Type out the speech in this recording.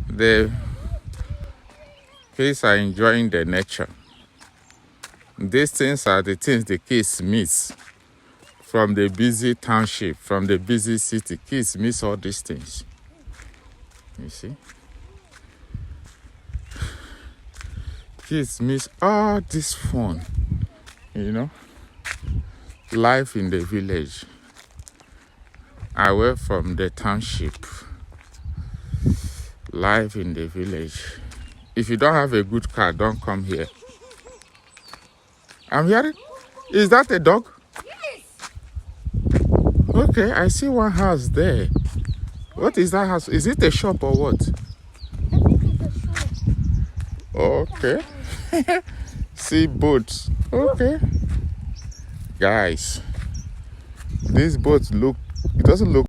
The kids are enjoying the nature. These things are the things the kids miss from the busy township, from the busy city. Kids miss all these things. You see? Kids miss all this fun, you know? Life in the village, away from the township. Life in the village. If you don't have a good car, don't come here. I'm hearing. Is that a dog? Yes. Okay, I see one house there. What is that house? Is it a shop or what? I think it's a shop. Okay. See boats. Okay. Guys, these boats look, it doesn't look